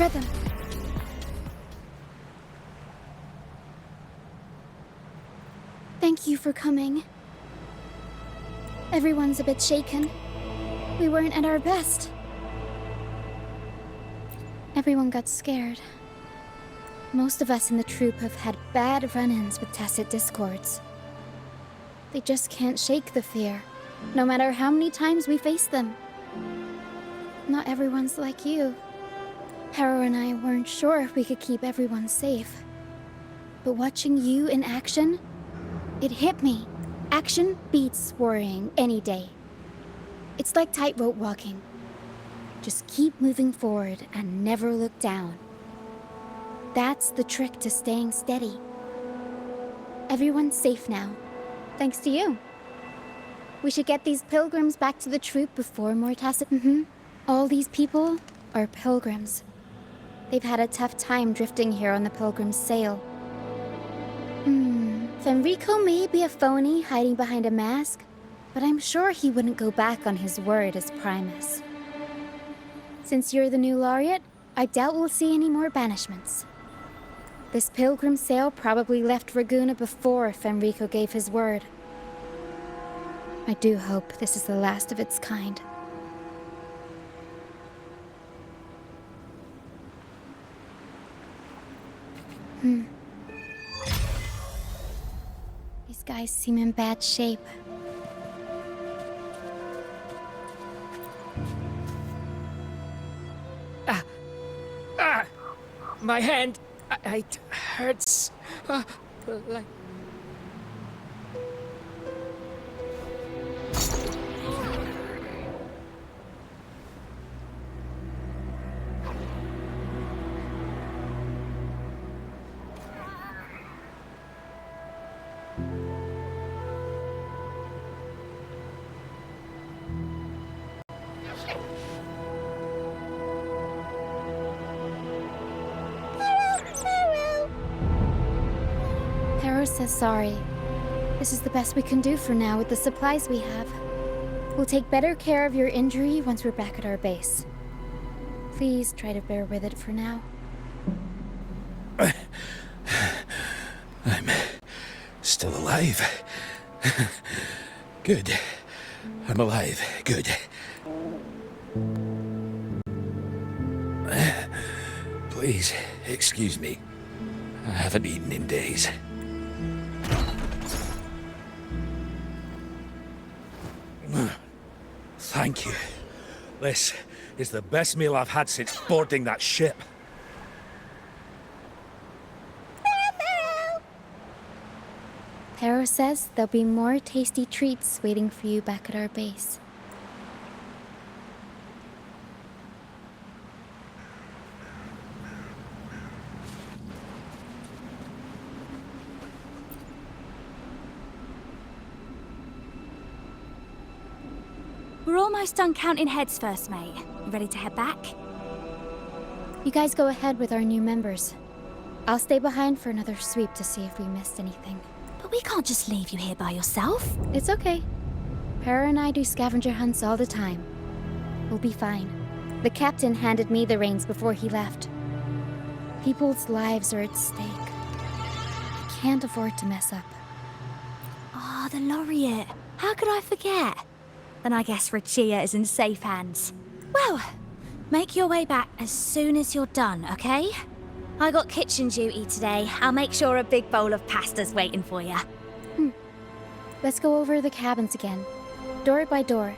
rhythm. Thank you for coming. Everyone's a bit shaken. We weren't at our best. Everyone got scared. Most of us in the troupe have had bad run-ins with tacit discords. They just can't shake the fear, no matter how many times we face them. Not everyone's like you. Harrow and I weren't sure if we could keep everyone safe. But watching you in action, it hit me. Action beats worrying any day. It's like tightrope walking. Just keep moving forward and never look down. That's the trick to staying steady. Everyone's safe now, thanks to you. We should get these pilgrims back to the troupe before more tacit. All these people are pilgrims. They've had a tough time drifting here on the pilgrim's sail. Fenrico may be a phony hiding behind a mask, but I'm sure he wouldn't go back on his word as Primus. Since you're the new laureate, I doubt we'll see any more banishments. This pilgrim sail probably left Raguna before Fenrico gave his word. I do hope this is the last of its kind. These guys seem in bad shape. My hand, it hurts. Like... Says sorry. This is the best we can do for now with the supplies we have. We'll take better care of your injury once we're back at our base. Please try to bear with it for now. I'm still alive. Good. I'm alive. Good. Please, excuse me. I haven't eaten in days. Thank you. This is the best meal I've had since boarding that ship. Harrow says there'll be more tasty treats waiting for you back at our base. We're almost done counting heads first, mate. You ready to head back? You guys go ahead with our new members. I'll stay behind for another sweep to see if we missed anything. But we can't just leave you here by yourself. It's okay. Para and I do scavenger hunts all the time. We'll be fine. The captain handed me the reins before he left. People's lives are at stake. I can't afford to mess up. Ah, the laureate. How could I forget? Then I guess Roccia is in safe hands. Well, make your way back as soon as you're done, okay? I got kitchen duty today. I'll make sure a big bowl of pasta's waiting for you. Let's go over the cabins again, door by door.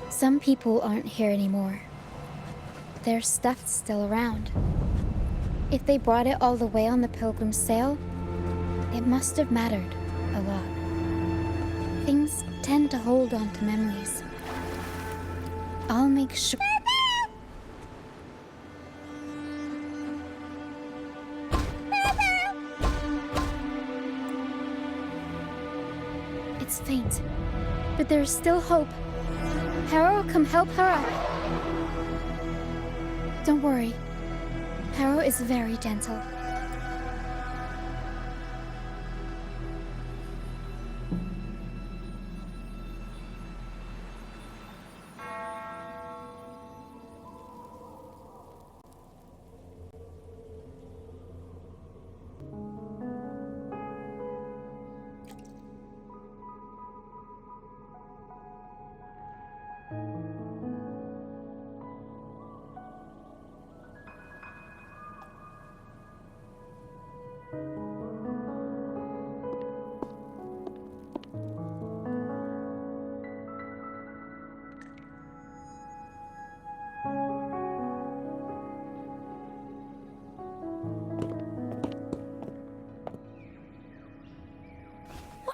Some people aren't here anymore. Their stuff's still around. If they brought it all the way on the Pilgrim's sail, it must have mattered a lot. Things tend to hold on to memories. I'll make sure... It's faint, but there's still hope. Harrow, come help her up. Don't worry. Harrow is very gentle.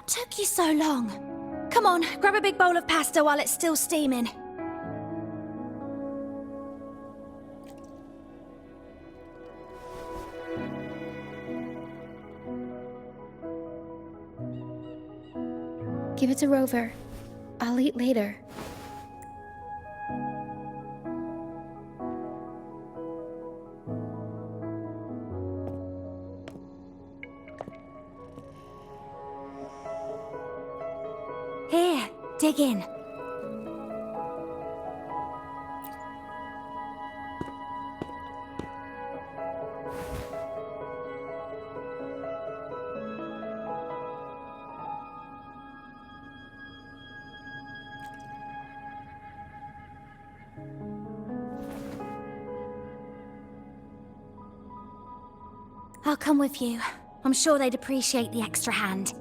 took you so long? Come on, grab a big bowl of pasta while it's still steaming. Give it to Rover. I'll eat later. Here, dig in. I'll come with you. I'm sure they'd appreciate the extra hand.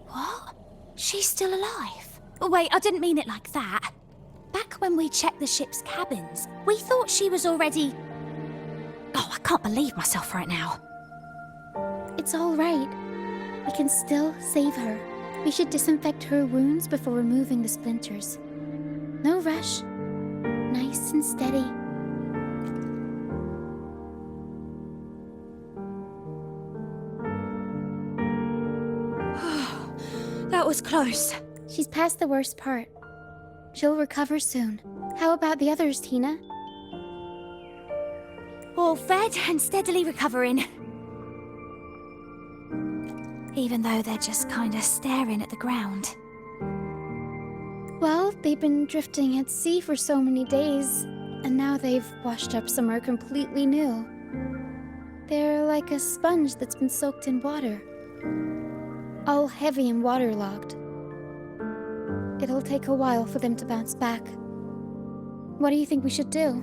What? She's still alive? Oh, wait, I didn't mean it like that. Back when we checked the ship's cabins, we thought she was already... Oh, I can't believe myself right now. It's all right. We can still save her. We should disinfect her wounds before removing the splinters. No rush. Nice and steady. That was close. She's past the worst part. She'll recover soon. How about the others, Tina? All fed and steadily recovering. Even though they're just kinda staring at the ground. Well, they've been drifting at sea for so many days, and now they've washed up somewhere completely new. They're like a sponge that's been soaked in water. All heavy and waterlogged. It'll take a while for them to bounce back. What do you think we should do?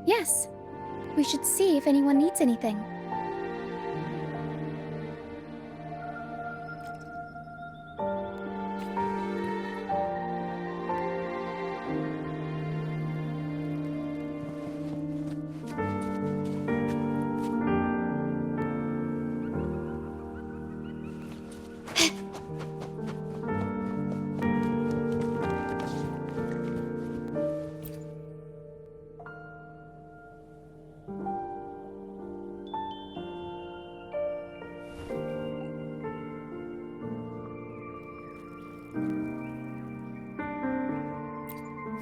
Yes, we should see if anyone needs anything.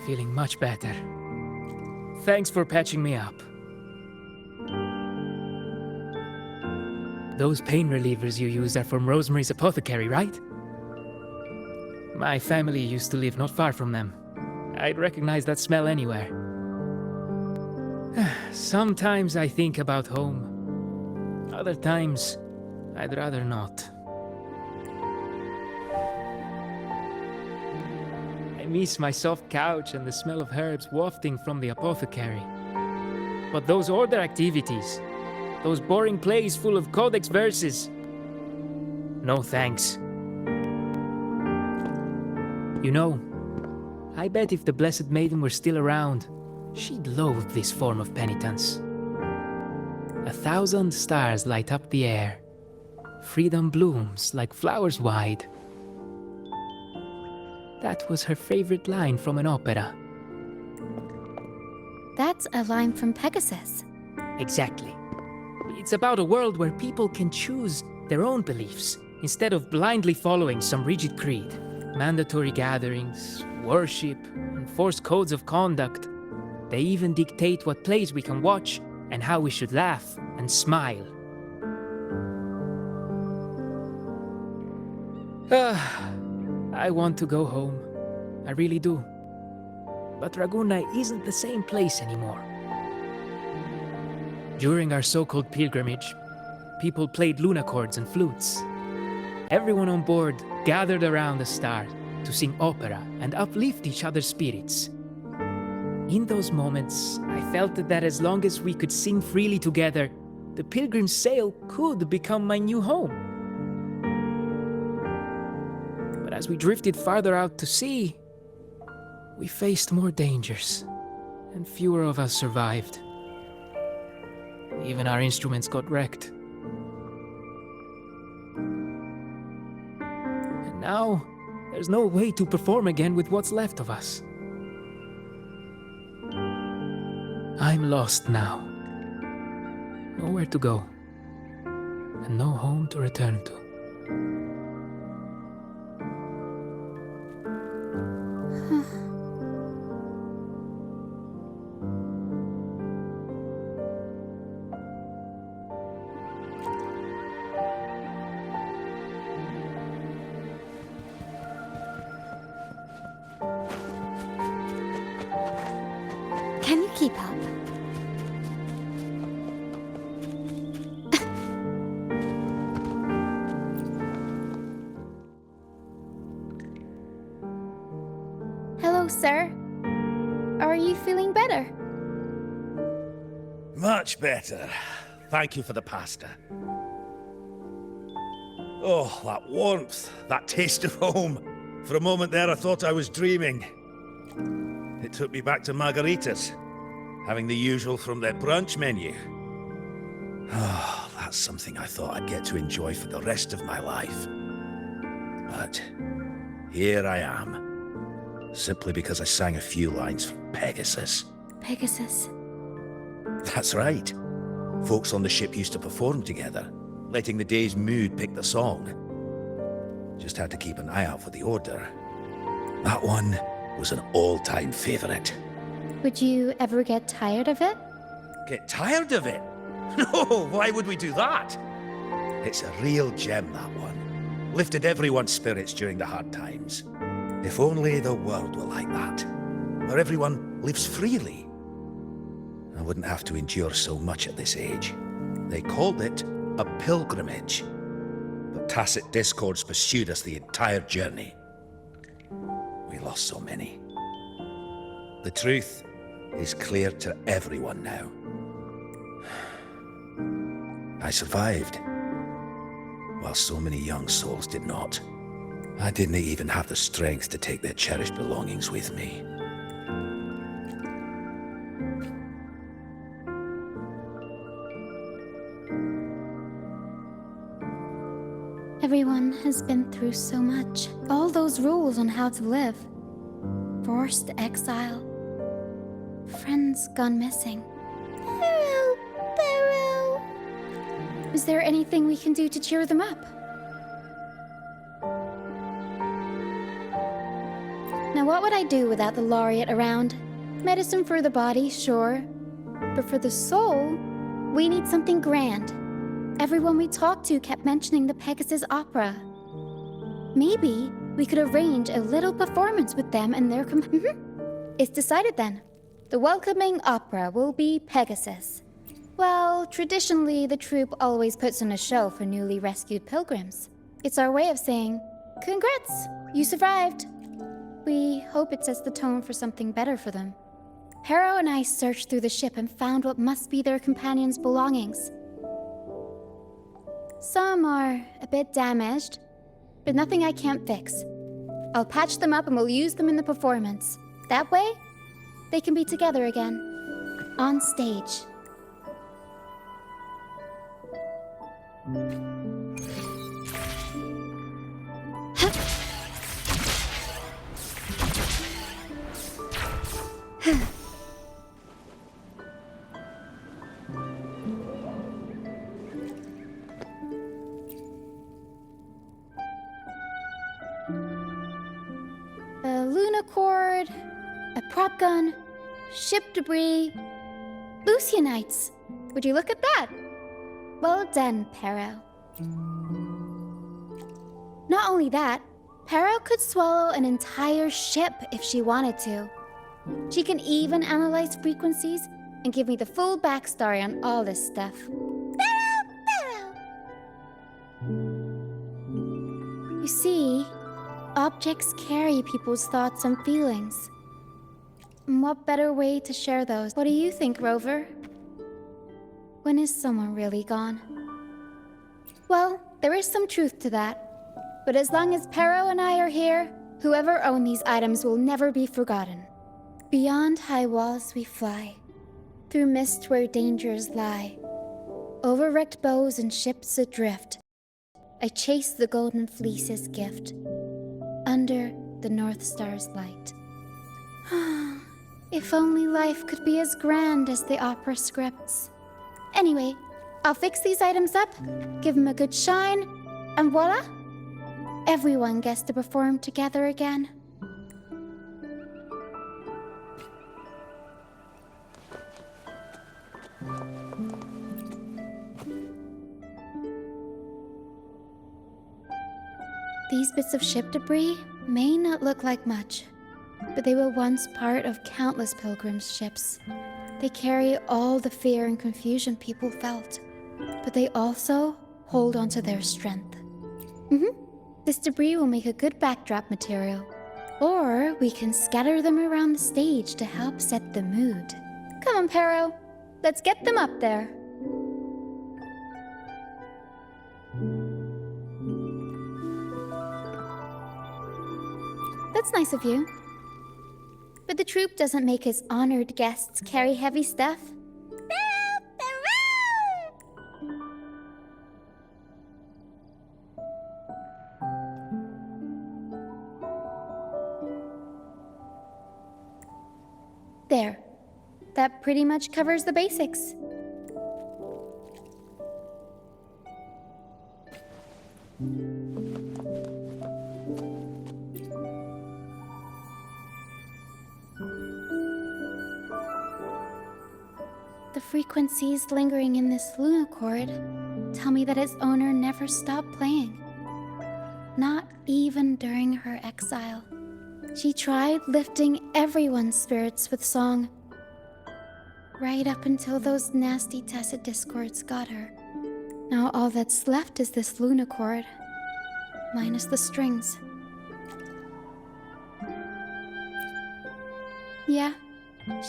Feeling much better. Thanks for patching me up. Those pain relievers you used are from Rosemary's apothecary, right? My family used to live not far from them. I'd recognize that smell anywhere. Sometimes I think about home. Other times, I'd rather not. I miss my soft couch and the smell of herbs wafting from the apothecary. But those order activities, those boring plays full of codex verses, no thanks. You know, I bet if the Blessed Maiden were still around, she'd loathe this form of penitence. 1,000 stars light up the air. Freedom blooms like flowers wide. That was her favorite line from an opera. That's a line from Pegasus. Exactly. It's about a world where people can choose their own beliefs instead of blindly following some rigid creed. Mandatory gatherings, worship, enforced codes of conduct. They even dictate what plays we can watch and how we should laugh and smile. I want to go home. I really do. But Raguna isn't the same place anymore. During our so-called pilgrimage, people played lunacords and flutes. Everyone on board gathered around the star to sing opera and uplift each other's spirits. In those moments, I felt that as long as we could sing freely together, the Pilgrim's Sail could become my new home. But as we drifted farther out to sea, we faced more dangers, and fewer of us survived. Even our instruments got wrecked. And now, there's no way to perform again with what's left of us. I'm lost now. Nowhere to go, and no home to return to. Can you keep up? Hello, sir. Are you feeling better? Much better. Thank you for the pasta. Oh, that warmth, that taste of home. For a moment there, I thought I was dreaming. It took me back to margaritas, having the usual from their brunch menu. Oh, that's something I thought I'd get to enjoy for the rest of my life. But here I am, simply because I sang a few lines from Pegasus. Pegasus. That's right. Folks on the ship used to perform together, letting the day's mood pick the song. Just had to keep an eye out for the order. That one was an all-time favorite. Would you ever get tired of it? Get tired of it? No, why would we do that? It's a real gem, that one. Lifted everyone's spirits during the hard times. If only the world were like that, where everyone lives freely. I wouldn't have to endure so much at this age. They called it a pilgrimage. But tacit discords pursued us the entire journey. We lost so many. The truth is clear to everyone now. I survived, while so many young souls did not. I didn't even have the strength to take their cherished belongings with me. Everyone has been through so much. All those rules on how to live. Forced exile. Friends gone missing. Barrow, Barrow. Is there anything we can do to cheer them up? Now what would I do without the laureate around? Medicine for the body, sure. But for the soul, we need something grand. Everyone we talked to kept mentioning the Pegasus Opera. Maybe we could arrange a little performance with them and their It's decided then. The welcoming opera will be Pegasus. Well, traditionally, the troupe always puts on a show for newly rescued pilgrims. It's our way of saying, congrats, you survived. We hope it sets the tone for something better for them. Harrow and I searched through the ship and found what must be their companions' belongings. Some are a bit damaged, but nothing I can't fix. I'll patch them up and we'll use them in the performance. That way, they can be together again. On stage. A lunacord, a prop gun, ship debris, Lucianites. Would you look at that? Well done, Perro. Not only that, Perro could swallow an entire ship if she wanted to. She can even analyze frequencies and give me the full backstory on all this stuff. Perro! You see, objects carry people's thoughts and feelings. And what better way to share those? What do you think, Rover? When is someone really gone? Well, there is some truth to that. But as long as Pero and I are here, whoever owned these items will never be forgotten. Beyond high walls we fly, through mist where dangers lie. Over wrecked bows and ships adrift, I chase the golden fleece's gift, under the North Star's light. If only life could be as grand as the opera scripts. Anyway, I'll fix these items up, give them a good shine, and voila! Everyone gets to perform together again. These bits of ship debris may not look like much, but they were once part of countless pilgrims' ships. They carry all the fear and confusion people felt, but they also hold onto their strength. This debris will make a good backdrop material, or we can scatter them around the stage to help set the mood. Come on, Pero, let's get them up there. That's nice of you. But the troupe doesn't make its honored guests carry heavy stuff. There. That pretty much covers the basics. The frequencies lingering in this lunochord tell me that its owner never stopped playing. Not even during her exile. She tried lifting everyone's spirits with song, right up until those nasty tacit discords got her. Now all that's left is this lunochord, minus the strings. Yeah,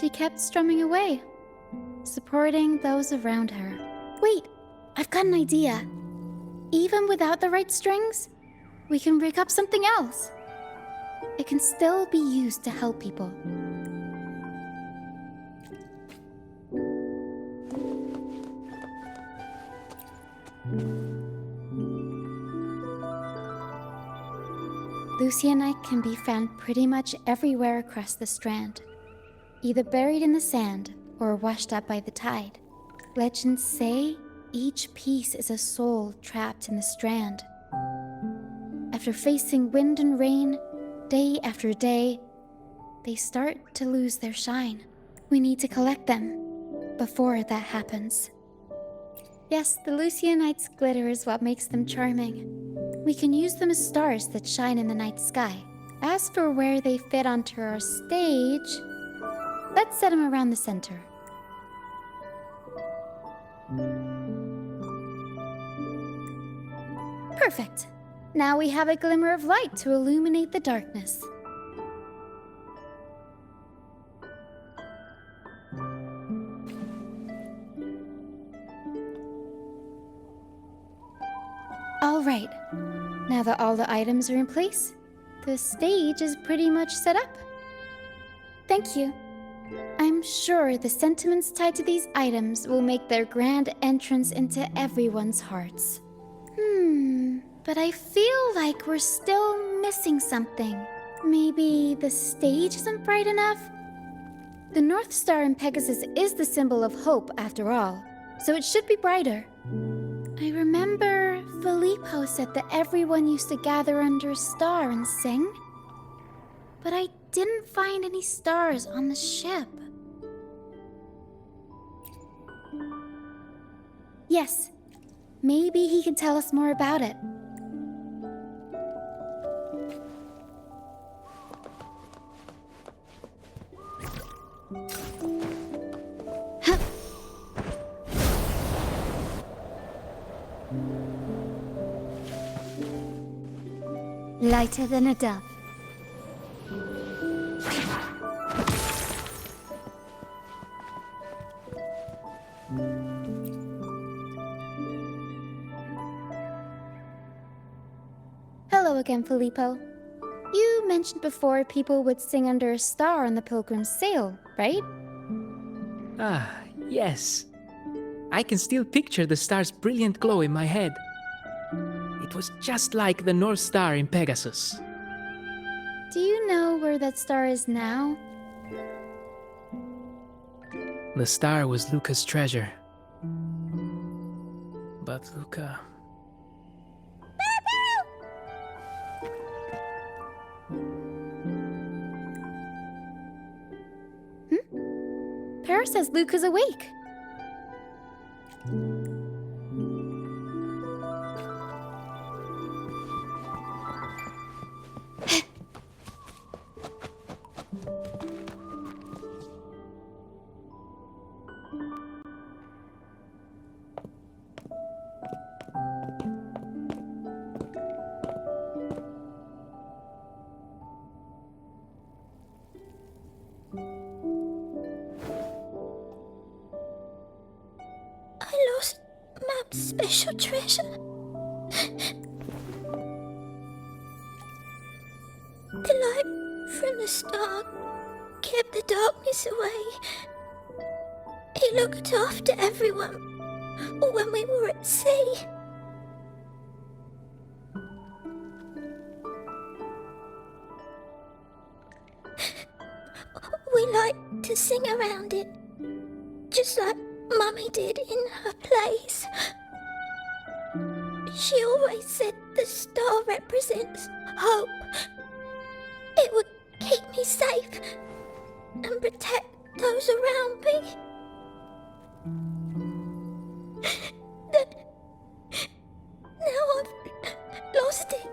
she kept strumming away, supporting those around her. Wait, I've got an idea. Even without the right strings, we can rig up something else. It can still be used to help people. Lucianite can be found pretty much everywhere across the strand, either buried in the sand or washed up by the tide. Legends say each piece is a soul trapped in the strand. After facing wind and rain, day after day, they start to lose their shine. We need to collect them before that happens. Yes, the Lucianite's glitter is what makes them charming. We can use them as stars that shine in the night sky. As for where they fit onto our stage, let's set them around the center. Perfect. Now we have a glimmer of light to illuminate the darkness. All right. Now that all the items are in place, the stage is pretty much set up. Thank you. I'm sure the sentiments tied to these items will make their grand entrance into everyone's hearts. But I feel like we're still missing something. Maybe the stage isn't bright enough? The North Star in Pegasus is the symbol of hope, after all, so it should be brighter. I remember Filippo said that everyone used to gather under a star and sing, but I didn't find any stars on the ship. Yes, maybe he can tell us more about it. Lighter than a dove. Hello again, Filippo. You mentioned before people would sing under a star on the Pilgrim's Sail, right? Ah, yes. I can still picture the star's brilliant glow in my head. It was just like the North Star in Pegasus. Do you know where that star is now? The star was Luca's treasure. But Luca... Para says Luca's awake. I lost Mab's special treasure. The light from the star kept the darkness away. He looked after everyone when we were at sea. We like to sing around it, just like Mummy did in her plays. She always said the star represents hope. It would keep me safe and protect those around me. Now I've lost it,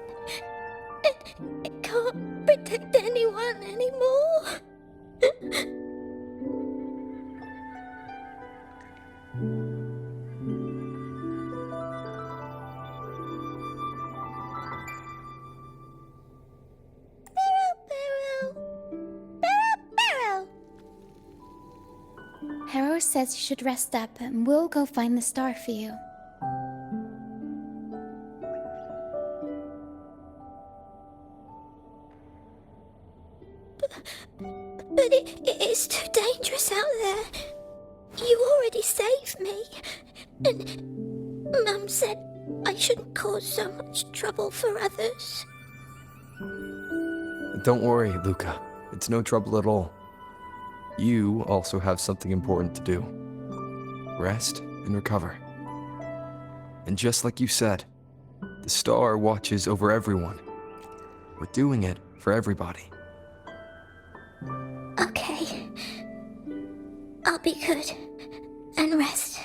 and it can't protect anyone anymore. Harrow says you should rest up and we'll go find the star for you. But it is too dangerous out there. You already saved me. And Mum said I shouldn't cause so much trouble for others. Don't worry, Luca. It's no trouble at all. You also have something important to do. Rest and recover. And just like you said, the star watches over everyone. We're doing it for everybody. Okay. I'll be good and rest.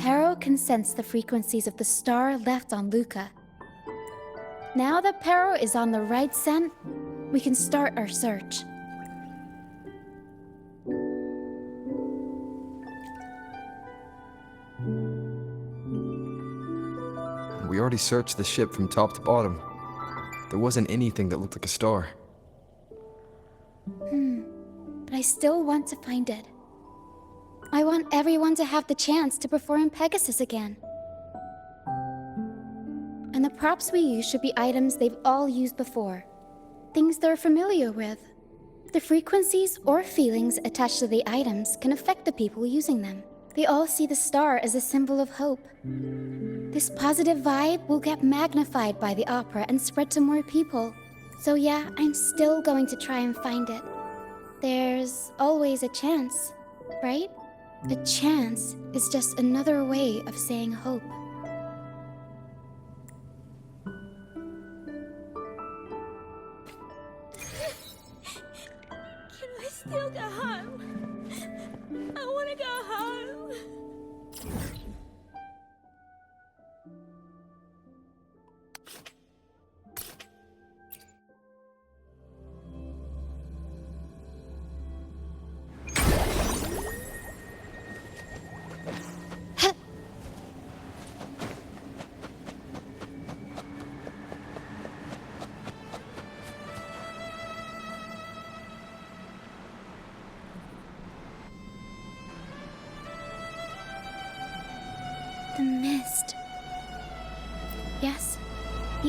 Pero can sense the frequencies of the star left on Luca. Now that Pero is on the right scent, we can start our search. We already searched the ship from top to bottom. There wasn't anything that looked like a star. But I still want to find it. I want everyone to have the chance to perform in Pegasus again. And the props we use should be items they've all used before. Things they're familiar with. The frequencies or feelings attached to the items can affect the people using them. They all see the star as a symbol of hope. This positive vibe will get magnified by the opera and spread to more people. So yeah, I'm still going to try and find it. There's always a chance, right? A chance is just another way of saying hope. Can I still go home? I want to go home.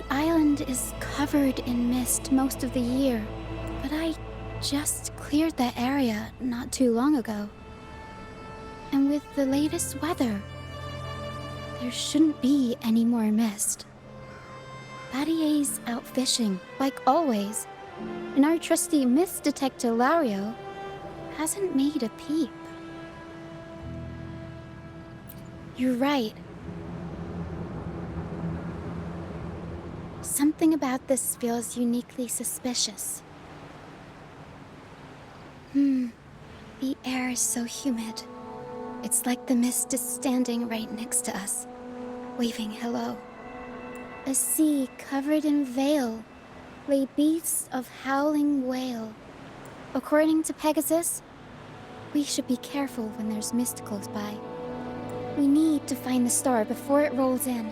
island is covered in mist most of the year, but I just cleared that area not too long ago. And with the latest weather, there shouldn't be any more mist. Battier's out fishing, like always, and our trusty mist detector Lario hasn't made a peep. You're right. Something about this feels uniquely suspicious. The air is so humid. It's like the mist is standing right next to us, waving hello. A sea covered in veil lay beasts of howling whale. According to Pegasus, we should be careful when there's mist close by. We need to find the star before it rolls in.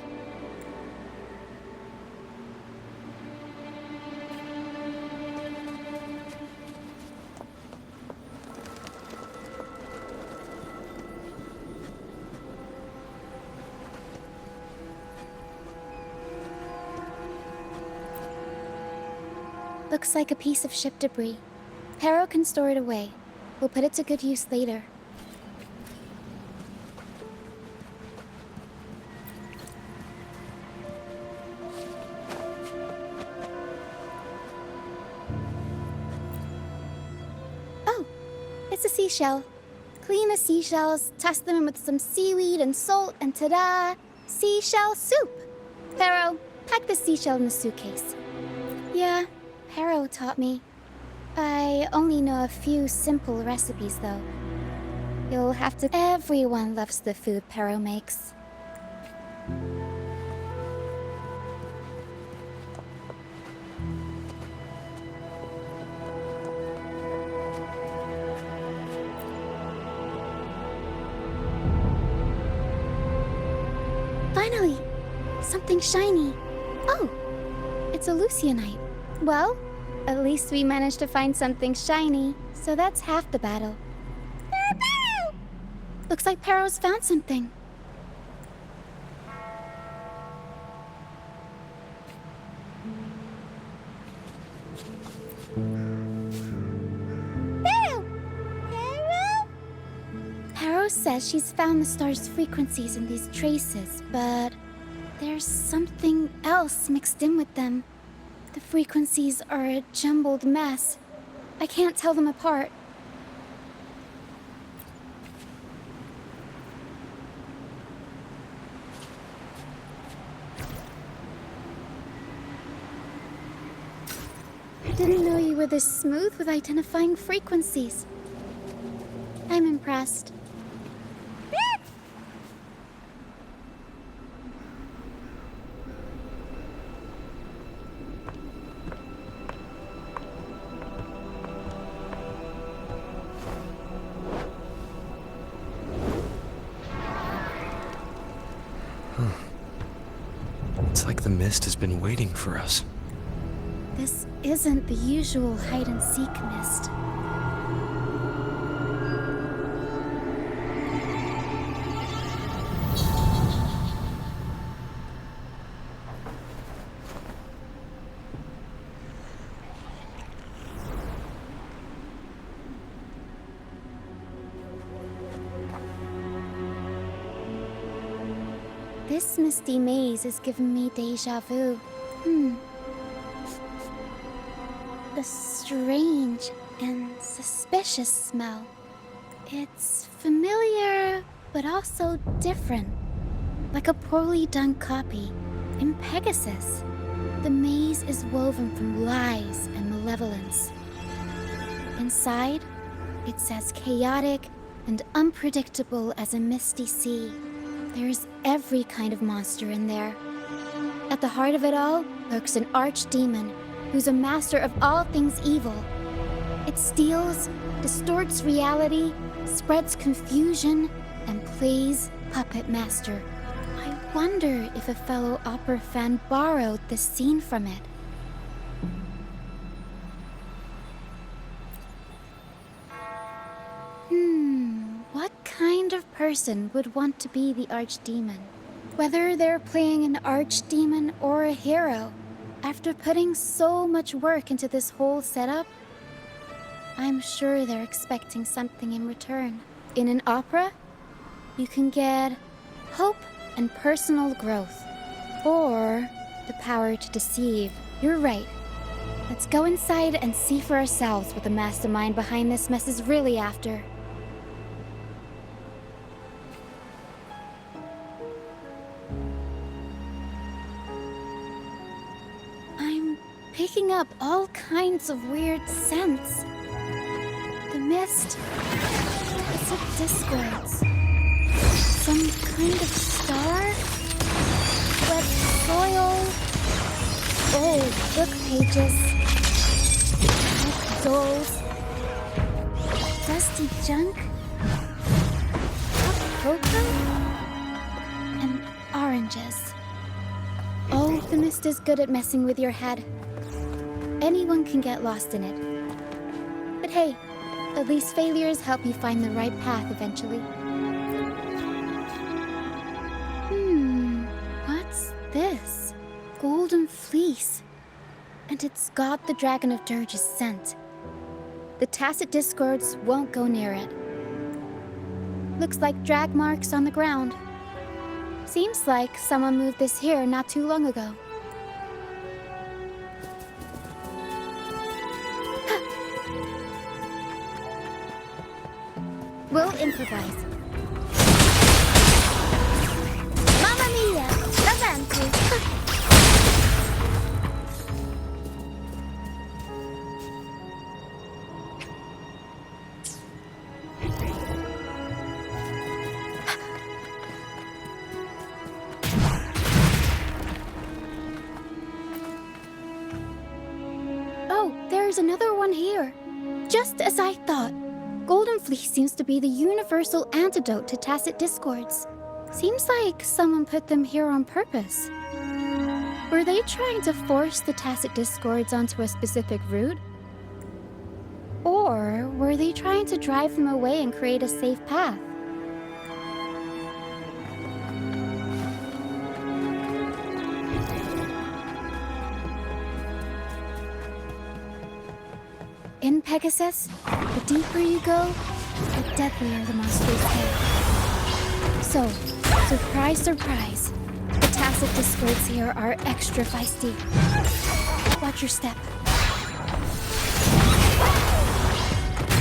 Looks like a piece of ship debris. Pero can store it away. We'll put it to good use later. Oh, it's a seashell. Clean the seashells, toss them in with some seaweed and salt, and ta-da! Seashell soup! Pero, pack the seashell in the suitcase. Yeah, Pero taught me. I only know a few simple recipes, though. You'll have to... Everyone loves the food Pero makes. Finally! Something shiny. Oh! It's a Lucianite. Well, at least we managed to find something shiny, so that's half the battle. Pero! Looks like Pero's found something. Pero! Pero? Pero says she's found the star's frequencies in these traces, but there's something else mixed in with them. The frequencies are a jumbled mess. I can't tell them apart. I didn't know you were this smooth with identifying frequencies. I'm impressed. It's like the mist has been waiting for us. This isn't the usual hide-and-seek mist. This misty maze is giving me déjà vu. A strange and suspicious smell. It's familiar, but also different. Like a poorly done copy. In Pegasus, the maze is woven from lies and malevolence. Inside, it's as chaotic and unpredictable as a misty sea. There's every kind of monster in there. At the heart of it all lurks an archdemon who's a master of all things evil. It steals, distorts reality, spreads confusion, and plays puppet master. I wonder if a fellow opera fan borrowed this scene from it. What kind of person would want to be the archdemon? Whether they're playing an archdemon or a hero, After putting so much work into this whole setup, I'm sure they're expecting something in return. In an opera, you can get hope and personal growth, or the power to deceive. You're right. Let's go inside and see for ourselves what the mastermind behind this mess is really after. I'm picking up all kinds of weird scents. The mist, it's of discords. Some kind of star? Wet soil? Old book pages? Old dolls? Dusty junk? Hot cocoa? And oranges. Oh, the mist is good at messing with your head. Anyone can get lost in it. But hey, at least failures help you find the right path eventually. What's this? Golden fleece. And it's got the Dragon of Dirge's scent. The Tacit Discords won't go near it. Looks like drag marks on the ground. Seems like someone moved this here not too long ago. We'll improvise. Mamma mia! Avanti! Oh, there's another one here. Just as I thought. Golden Fleece seems to be the universal antidote to Tacit Discords. Seems like someone put them here on purpose. Were they trying to force the Tacit Discords onto a specific route? Or were they trying to drive them away and create a safe path? In Pegasus, the deeper you go, the deadlier the monsters get. So, surprise, surprise, the Tacit Discords here are extra feisty. Watch your step.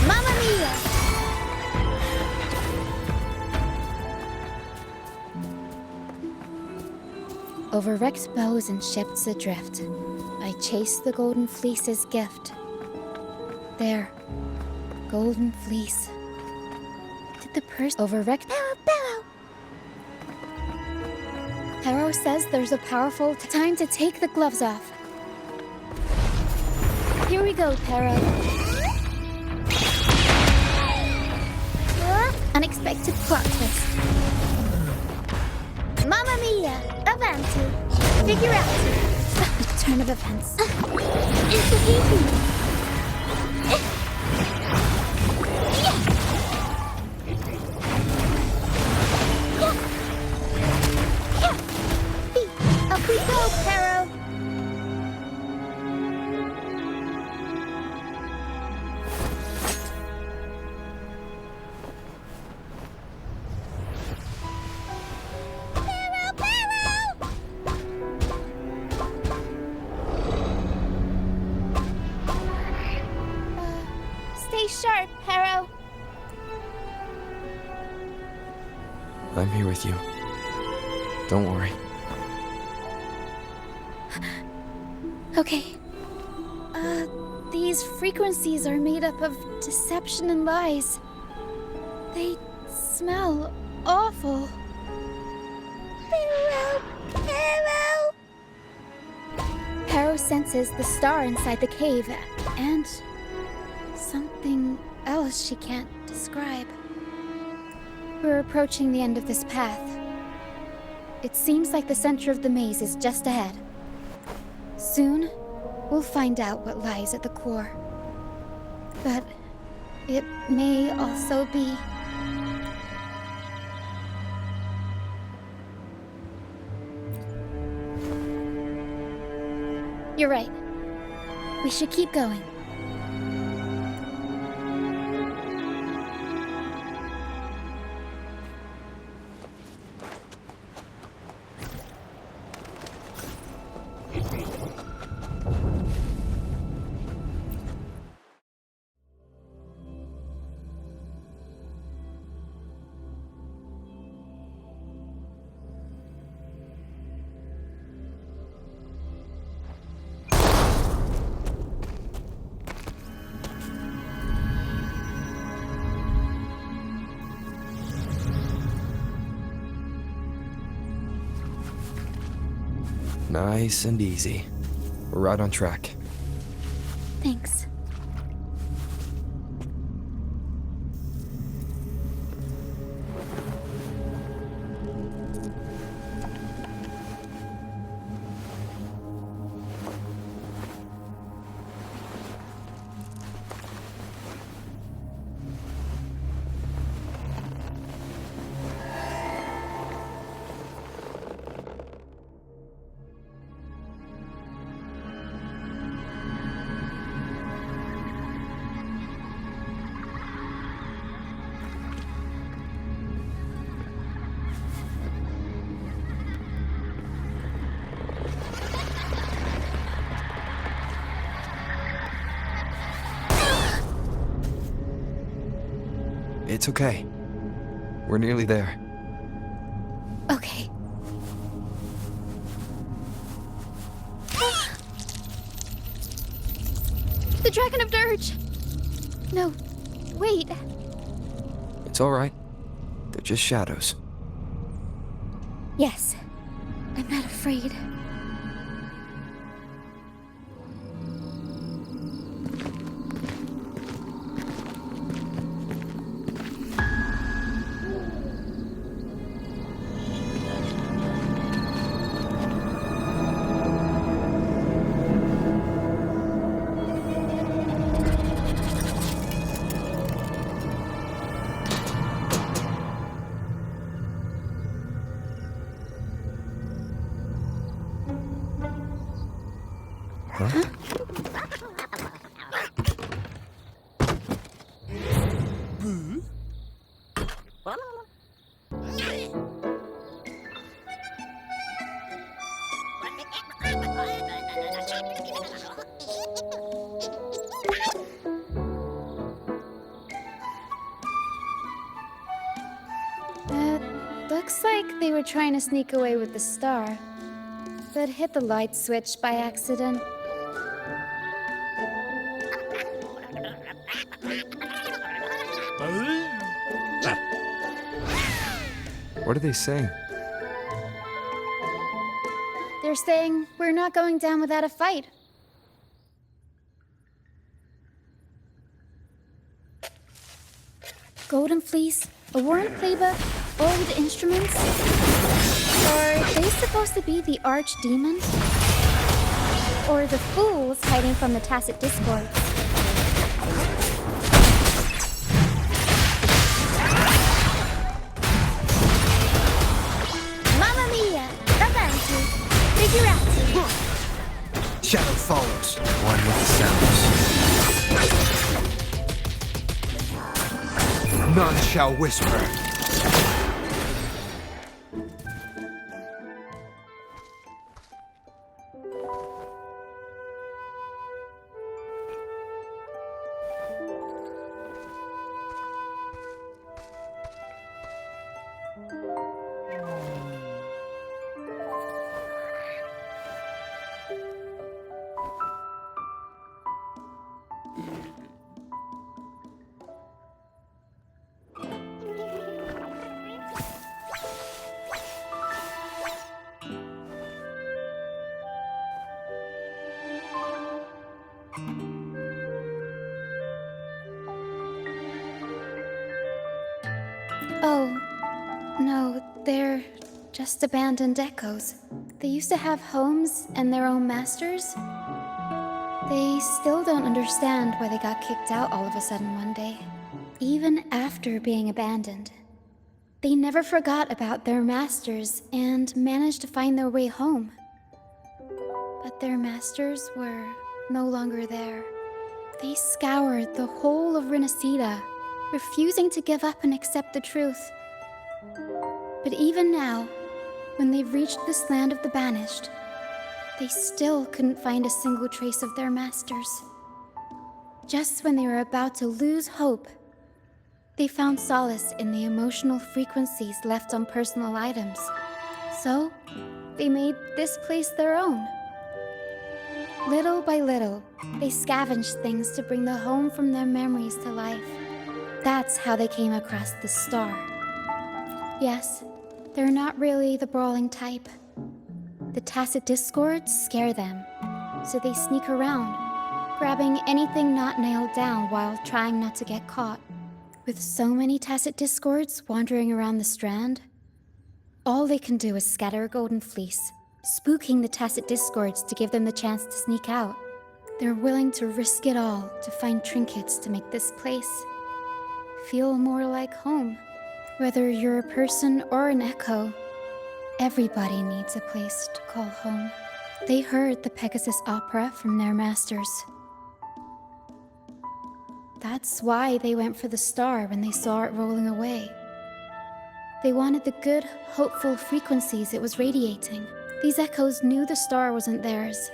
Mamma mia! Over wrecked bows and ships adrift, I chase the Golden Fleece's gift. There. Golden Fleece. Did the person over wrecked Pero! Pero says there's a powerful time to take the gloves off. Here we go, Pero. Unexpected plot twist. Mamma mia! Avanti! Figure out! Turn of events. It's a baby! Up we go, Pero! Stay sharp, Pero. I'm here with you. Don't worry. Okay. These frequencies are made up of deception and lies. They smell awful. Pero! Pero! Pero senses the star inside the cave, and something else she can't describe. We're approaching the end of this path. It seems like the center of the maze is just ahead. Soon, we'll find out what lies at the core. But it may also be... You're right. We should keep going. Nice and easy. We're right on track. Thanks. It's okay. We're nearly there. Okay. The Dragon of Dirge! No, wait. It's alright. They're just shadows. Yes, I'm not afraid. Looks like they were trying to sneak away with the star, but hit the light switch by accident. What are they saying? They're saying we're not going down without a fight. Golden Fleece, a worn playbook, old instruments. Are they supposed to be the archdemon? Or the fools hiding from the tacit discords? Mamma mia! Avanti! Figurati! Shadow follows, one with the sounds. None shall whisper. Oh, no, they're just abandoned echoes. They used to have homes and their own masters. They still don't understand why they got kicked out all of a sudden one day. Even after being abandoned. They never forgot about their masters and managed to find their way home. But their masters were no longer there. They scoured the whole of Rinascita, refusing to give up and accept the truth. But even now, when they've reached this land of the banished, they still couldn't find a single trace of their masters. Just when they were about to lose hope, they found solace in the emotional frequencies left on personal items. So, they made this place their own. Little by little, they scavenged things to bring the home from their memories to life. That's how they came across the star. Yes, they're not really the brawling type. The tacit discords scare them, so they sneak around, grabbing anything not nailed down while trying not to get caught. With so many tacit discords wandering around the strand, all they can do is scatter a golden fleece, spooking the tacit discords to give them the chance to sneak out. They're willing to risk it all to find trinkets to make this place feel more like home. Whether you're a person or an echo, everybody needs a place to call home. They heard the Pegasus opera from their masters. That's why they went for the star when they saw it rolling away. They wanted the good, hopeful frequencies it was radiating. These echoes knew the star wasn't theirs,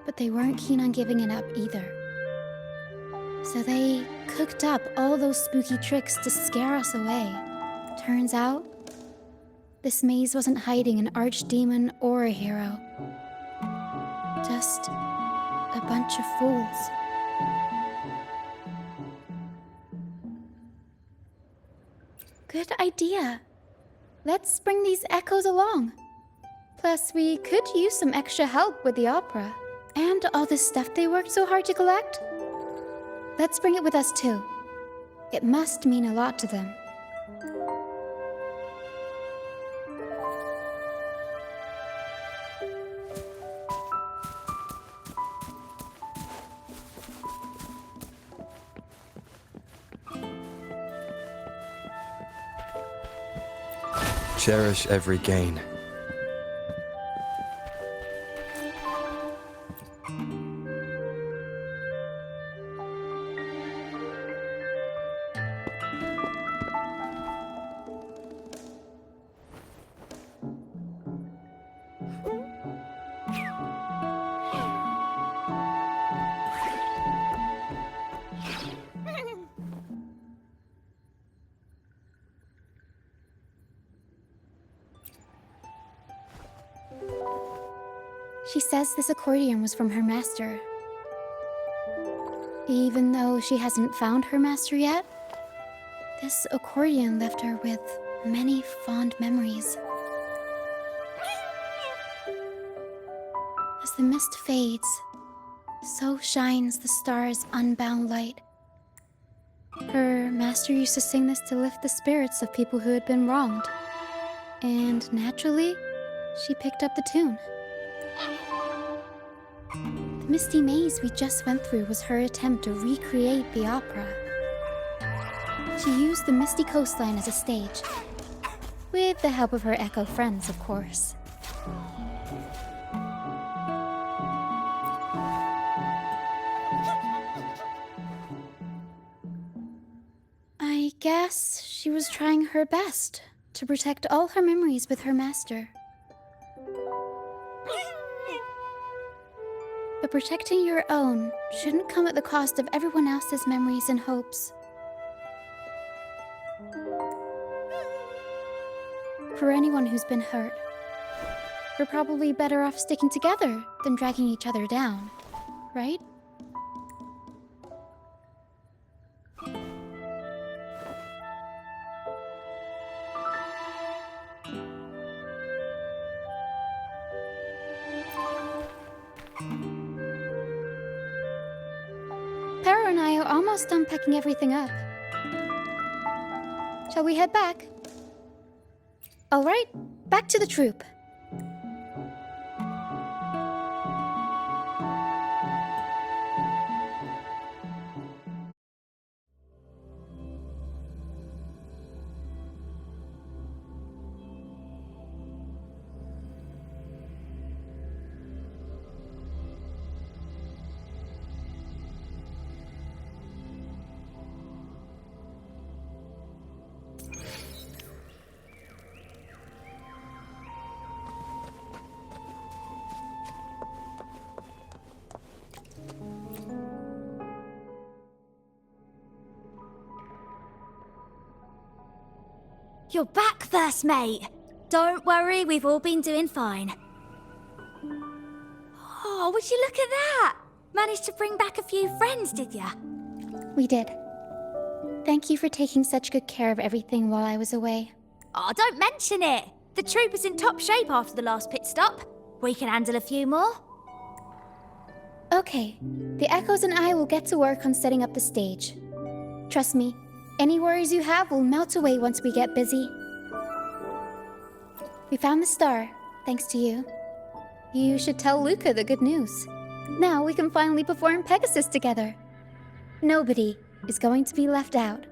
but they weren't keen on giving it up either. So they cooked up all those spooky tricks to scare us away. Turns out, this maze wasn't hiding an archdemon or a hero. Just a bunch of fools. Good idea. Let's bring these echoes along. Plus, we could use some extra help with the opera. And all this stuff they worked so hard to collect. Let's bring it with us too. It must mean a lot to them. Cherish every gain. She says this accordion was from her master. Even though she hasn't found her master yet, this accordion left her with many fond memories. As the mist fades, so shines the star's unbound light. Her master used to sing this to lift the spirits of people who had been wronged. And naturally, she picked up the tune. The misty maze we just went through was her attempt to recreate the opera. She used the misty coastline as a stage, with the help of her echo friends, of course. I guess she was trying her best to protect all her memories with her master. But protecting your own shouldn't come at the cost of everyone else's memories and hopes. For anyone who's been hurt, we're probably better off sticking together than dragging each other down, right? Pero and I are almost done packing everything up. Shall we head back? All right, back to the troop. You're back, first mate. Don't worry, we've all been doing fine. Oh, would you look at that? Managed to bring back a few friends, did ya? We did. Thank you for taking such good care of everything while I was away. Oh, don't mention it. The troop is in top shape after the last pit stop. We can handle a few more. Okay, the Echoes and I will get to work on setting up the stage. Trust me, any worries you have will melt away once we get busy. We found the star, thanks to you. You should tell Luca the good news. Now we can finally perform Pegasus together. Nobody is going to be left out.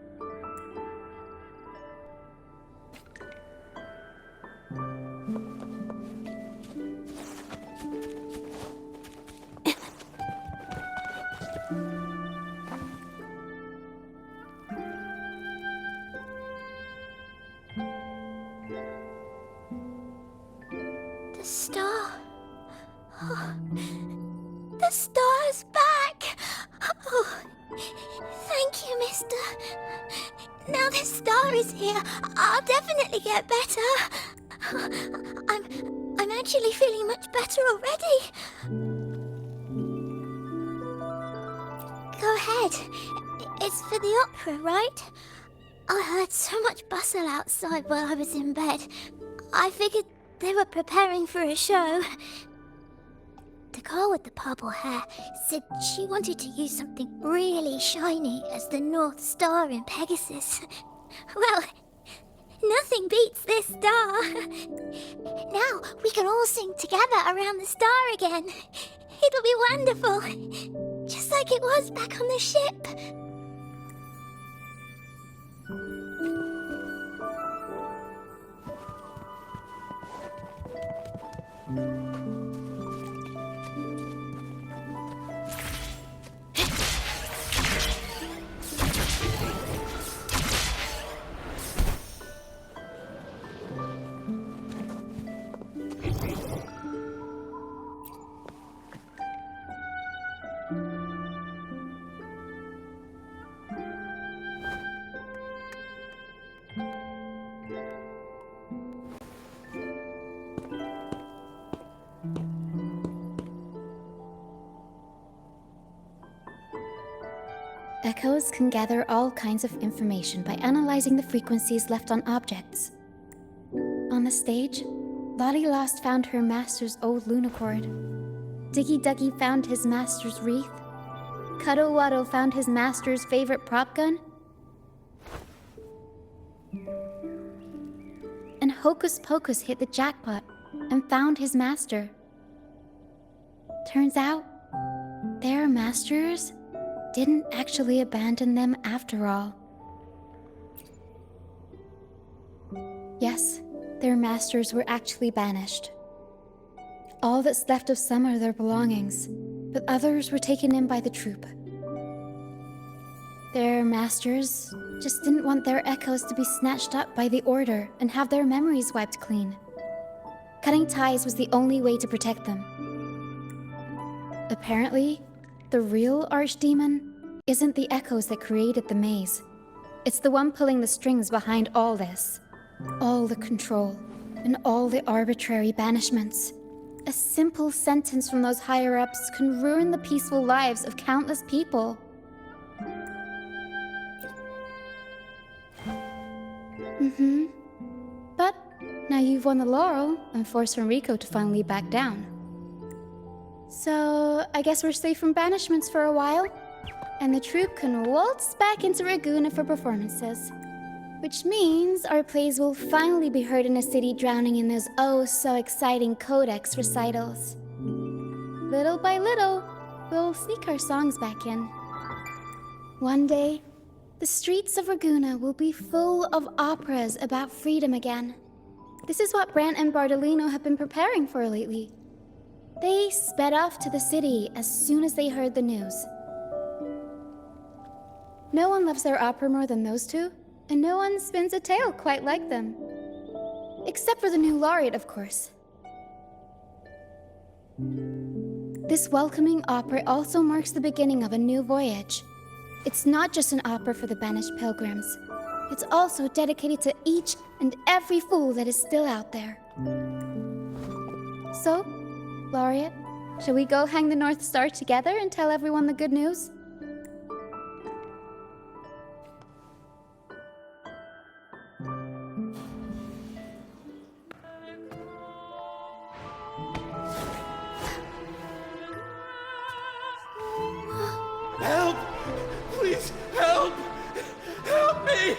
The star. Oh, the star's back! Oh, thank you, mister. Now the star is here, I'll definitely get better. I'm actually feeling much better already. Go ahead. It's for the opera, right? I heard so much bustle outside while I was in bed. I figured they were preparing for a show. The girl with the purple hair said she wanted to use something really shiny as the North Star in Pegasus. Well, nothing beats this star. Now we can all sing together around the star again. It'll be wonderful. Just like it was back on the ship. Echoes can gather all kinds of information by analyzing the frequencies left on objects. On the stage, Lottie Lost found her master's old lunicord. Diggy Duggy found his master's wreath. Cuddle Waddle found his master's favorite prop gun. And Hocus Pocus hit the jackpot and found his master. Turns out, their masters didn't actually abandon them after all. Yes, their masters were actually banished. All that's left of some are their belongings, but others were taken in by the troop. Their masters just didn't want their echoes to be snatched up by the Order and have their memories wiped clean. Cutting ties was the only way to protect them. Apparently, the real archdemon isn't the echoes that created the maze. It's the one pulling the strings behind all this. All the control, and all the arbitrary banishments. A simple sentence from those higher-ups can ruin the peaceful lives of countless people. But now you've won the laurel and forced Enrico to finally back down. So, I guess we're safe from banishments for a while, and the troupe can waltz back into Ragusa for performances. Which means our plays will finally be heard in a city drowning in those oh-so-exciting codex recitals. Little by little, we'll sneak our songs back in. One day, the streets of Ragusa will be full of operas about freedom again. This is what Brant and Bardolino have been preparing for lately. They sped off to the city as soon as they heard the news. No one loves their opera more than those two, and no one spins a tale quite like them. Except for the new laureate, of course. This welcoming opera also marks the beginning of a new voyage. It's not just an opera for the banished pilgrims. it's also dedicated to each and every fool that is still out there. So, Laureate, shall we go hang the North Star together and tell everyone the good news? Help! Please, help! Help me!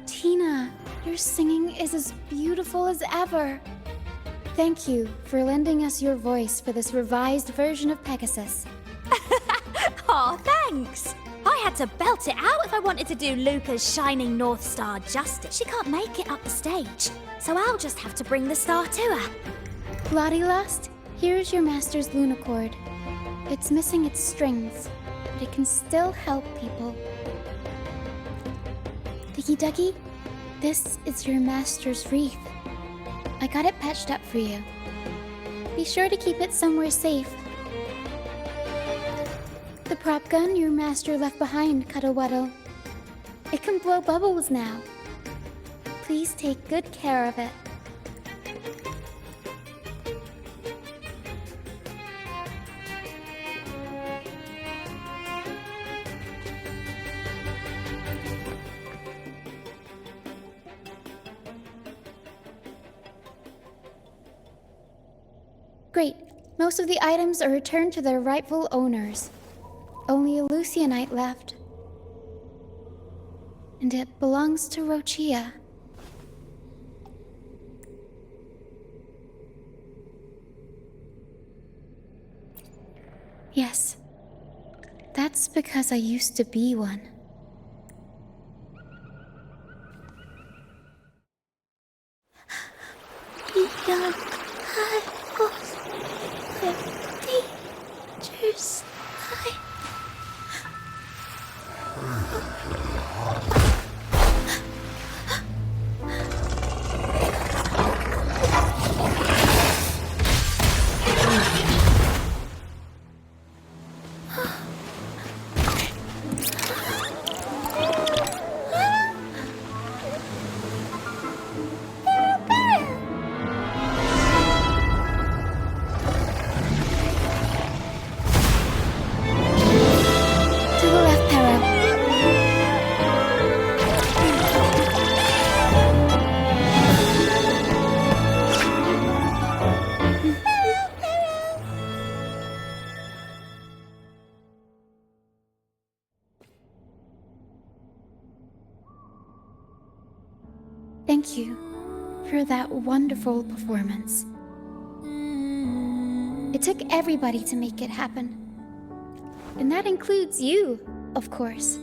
Tina, your singing is as beautiful as ever. Thank you for lending us your voice for this revised version of Pegasus. Aw, thanks! I had to belt it out if I wanted to do Luca's Shining North Star justice. She can't make it up the stage, so I'll just have to bring the star to her. Lottie Lust, here's your master's Lunacord. It's missing its strings, but it can still help people. Diggy Duggy, this is your master's wreath. I got it patched up for you. Be sure to keep it somewhere safe. The prop gun your master left behind, Cuddle-Wuddle. It can blow bubbles now. Please take good care of it. Great. Most of the items are returned to their rightful owners. Only a Lucianite left. And it belongs to Roccia. Yes. That's because I used to be one. Teachers, Thank you for that wonderful performance. It took everybody to make it happen. And that includes you, of course.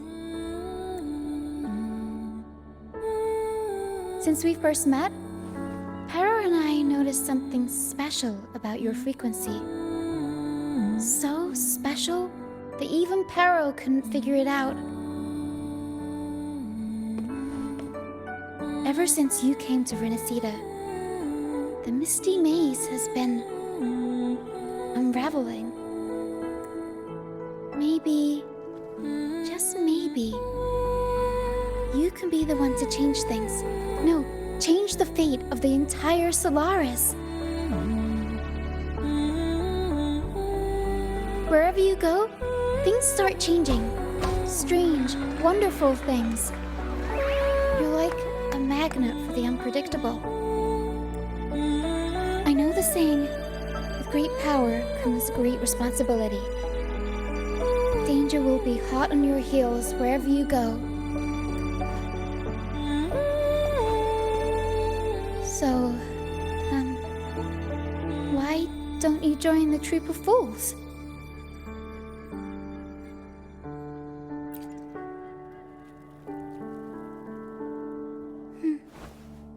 Since we first met, Pero and I noticed something special about your frequency. So special that even Pero couldn't figure it out. Ever since you came to Rinascita, the misty maze has been unraveling. Maybe, just maybe, you can be the one to change things. No, change the fate of the entire Solaris. Wherever you go, things start changing. Strange, wonderful things. You're like a magnet for the unpredictable. I know the saying, with great power comes great responsibility. Danger will be hot on your heels wherever you go. So, why don't you join the troop of fools?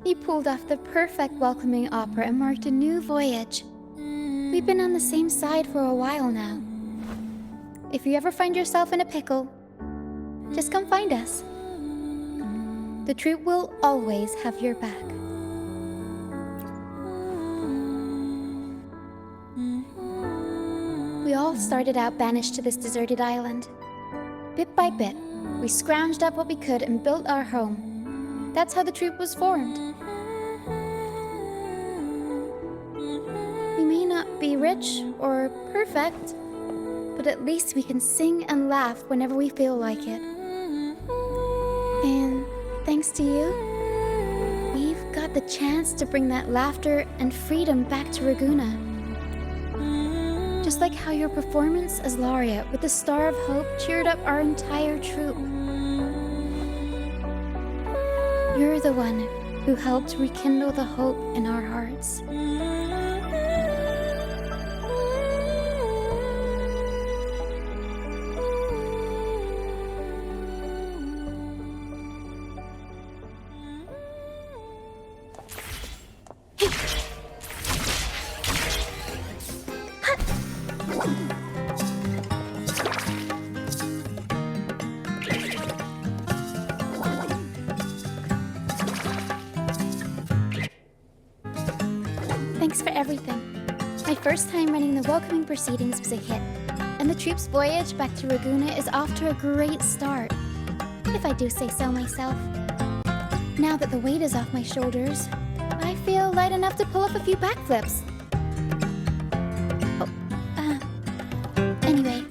You pulled off the perfect welcoming opera and marked a new voyage. We've been on the same side for a while now. If you ever find yourself in a pickle, just come find us. The troop will always have your back. We all started out banished to this deserted island. Bit by bit, we scrounged up what we could and built our home. That's how the troop was formed. We may not be rich or perfect, but at least we can sing and laugh whenever we feel like it. And thanks to you, we've got the chance to bring that laughter and freedom back to Raguna. Just like how your performance as Laureate with the Star of Hope cheered up our entire troop. You're the one who helped rekindle the hope in our hearts. Thanks for everything. My first time running the welcoming proceedings was a hit, and the troop's voyage back to Raguna is off to a great start, if I do say so myself. Now that the weight is off my shoulders, I feel light enough to pull up a few backflips. Anyway,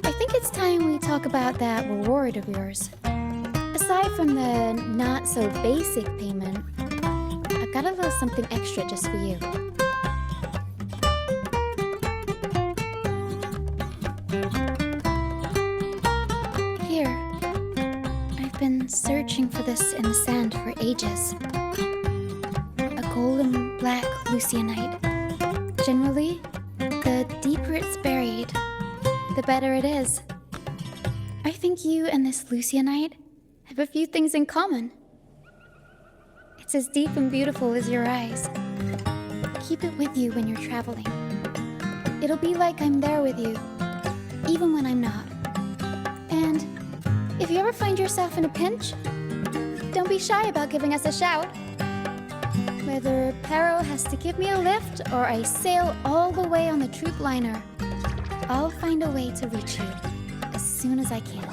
I think it's time we talk about that reward of yours. Aside from the not-so-basic payment, I've got a little something extra just for you. Here. I've been searching for this in the sand for ages. A golden black Lucianite. Generally, the deeper it's buried, the better it is. I think you and this Lucianite have a few things in common. It's as deep and beautiful as your eyes. Keep it with you when you're traveling. It'll be like I'm there with you, even when I'm not. And if you ever find yourself in a pinch, don't be shy about giving us a shout. Whether Pero has to give me a lift or I sail all the way on the troop liner, I'll find a way to reach you as soon as I can.